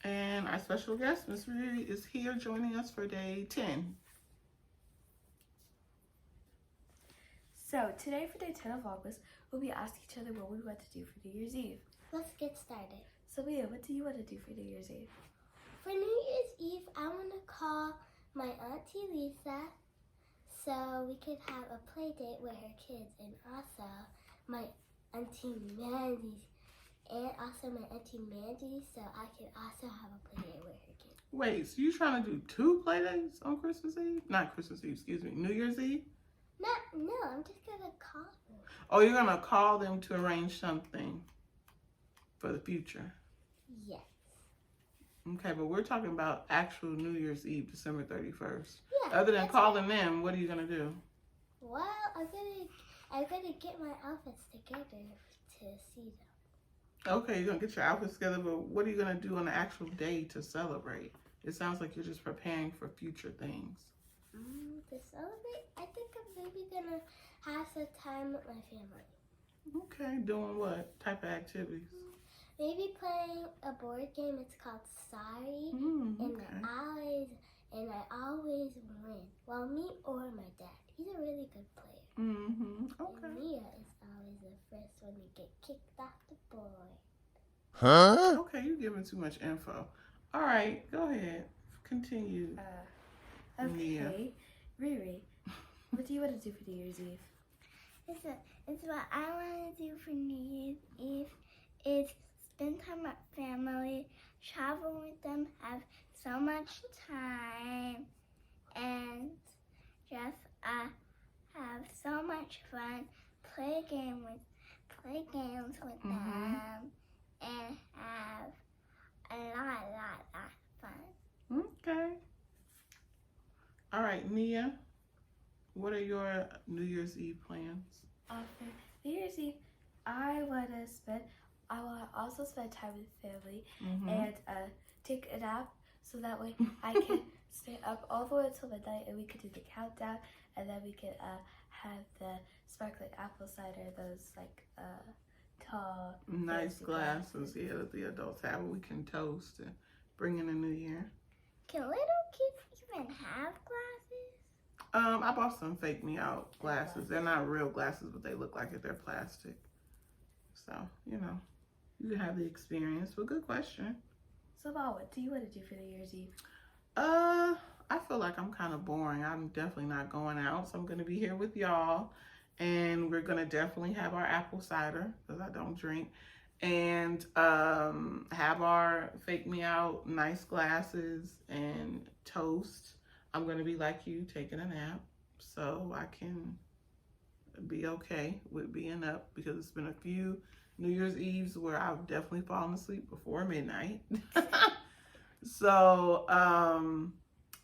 And our special guest, Miss Riri, is here joining us for day 10. So today for day 10 of Vlogmas, we'll be asking each other what we want to do for New Year's Eve. Let's get started. So Mia, what do you want to do for New Year's Eve? For New Year's Eve, I want to call my Auntie Lisa so we could have a play date with her kids, and also my Auntie Mandy, so I could also have a play date with her kids. Wait, so you trying to do 2 play dates on Christmas Eve? Not Christmas Eve, excuse me, New Year's Eve? No, I'm just going to call them. Oh, you're going to call them to arrange something for the future? Yes. Okay, but we're talking about actual New Year's Eve, December 31st. Yeah. Other than calling them, what are you going to do? Well, I'm gonna get my outfits together to see them. Okay, you're going to get your outfits together, but what are you going to do on the actual day to celebrate? It sounds like you're just preparing for future things. To celebrate, I think I'm maybe gonna have some time with my family. Okay, doing what type of activities? Maybe playing a board game. It's called Sorry, Okay. and I always win. Well, me or my dad. He's a really good player. Okay. And Mia is always the first one to get kicked off the board. Huh? Okay, you're giving too much info. All right, go ahead. Continue. Okay, Mia. Riri, what do you want to do for New Year's Eve? It's what I want to do for New Year's Eve is spend time with family, travel with them, have so much time, and just have so much fun, play games with them, and have a lot of fun. Okay. All right, Nia, what are your New Year's Eve plans? For New Year's Eve, I want to also spend time with family and take a nap, so that way I can stay up all the way until midnight and we could do the countdown, and then we could have the sparkling apple cider, those like tall Nice fancy glasses, yeah, that the adults have. We can toast and bring in the new year. Can little kids even have glasses? I bought some fake me out glasses. They're not real glasses, but they look like it. They're plastic. So, you can have the experience. But good question. So Mom, what do you want to do for New Year's Eve? I feel like I'm kind of boring. I'm definitely not going out, so I'm going to be here with y'all. And we're going to definitely have our apple cider, because I don't drink. And have our fake me out nice glasses and toast. I'm going to be like you, taking a nap, so I can be okay with being up, because it's been a few New Year's Eves where I've definitely fallen asleep before midnight. So,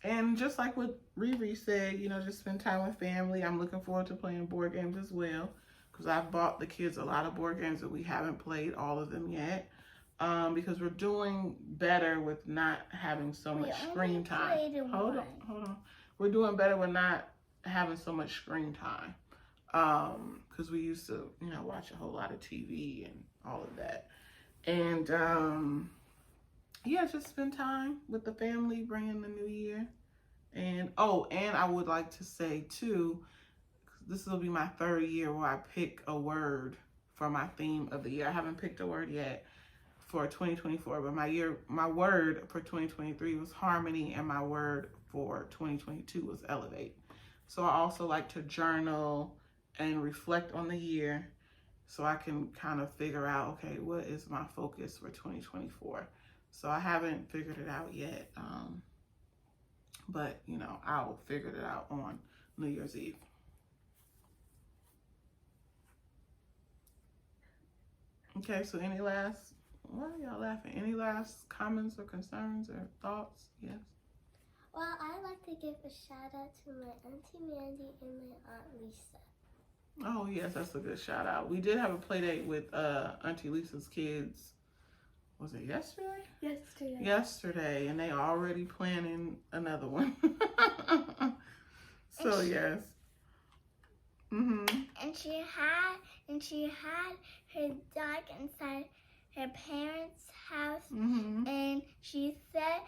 and just like what Riri said, just spend time with family. I'm looking forward to playing board games as well, because I've bought the kids a lot of board games that we haven't played all of them yet, because we're doing better with not having so much screen time. Hold on. We're doing better with not having so much screen time, because we used to, watch a whole lot of TV and all of that. And yeah, just spend time with the family, bring in the new year. And I would like to say too, this will be my 3rd year where I pick a word for my theme of the year. I haven't picked a word yet for 2024, but my word for 2023 was harmony, and my word for 2022 was elevate. So I also like to journal and reflect on the year, so I can kind of figure out, okay, what is my focus for 2024? So I haven't figured it out yet, but I'll figure it out on New Year's Eve. Okay, so why are y'all laughing? Any last comments or concerns or thoughts? Yes? Well, I'd like to give a shout out to my Auntie Mandy and my Aunt Lisa. Oh, yes, that's a good shout out. We did have a play date with Auntie Lisa's kids. Was it yesterday? Yesterday, and they already planning another one. So yes. And she had her dog inside her parents' house, Mm-hmm. and she said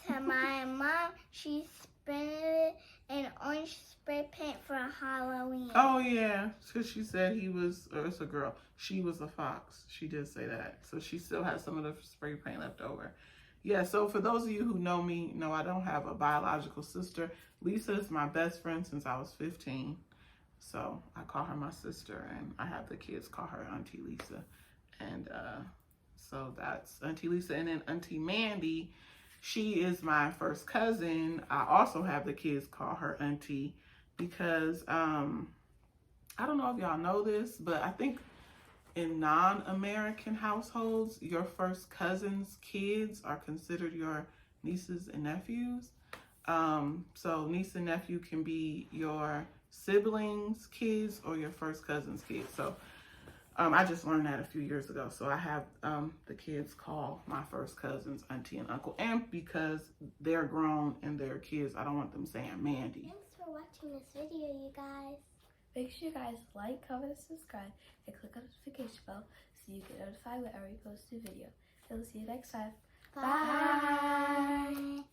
to my mom she sprayed it in orange spray paint for Halloween. Oh yeah, because she said he was, or it's a girl. She was a fox. She did say that. So she still has some of the spray paint left over. Yeah. So for those of you who know me, know I don't have a biological sister. Lisa is my best friend since I was 15. So I call her my sister, and I have the kids call her Auntie Lisa. And so that's Auntie Lisa. And then Auntie Mandy, she is my first cousin. I also have the kids call her Auntie because I don't know if y'all know this, but I think in non-American households, your first cousin's kids are considered your nieces and nephews. So niece and nephew can be your siblings' kids or your first cousin's kids. So I just learned that a few years ago. So I have the kids call my first cousins auntie and uncle. And because they're grown and they're kids, I don't want them saying Mandy. Thanks for watching this video, you guys. Make sure you guys like, comment, and subscribe, and click on the notification bell so you get notified whenever we post a video. And we'll see you next time. Bye.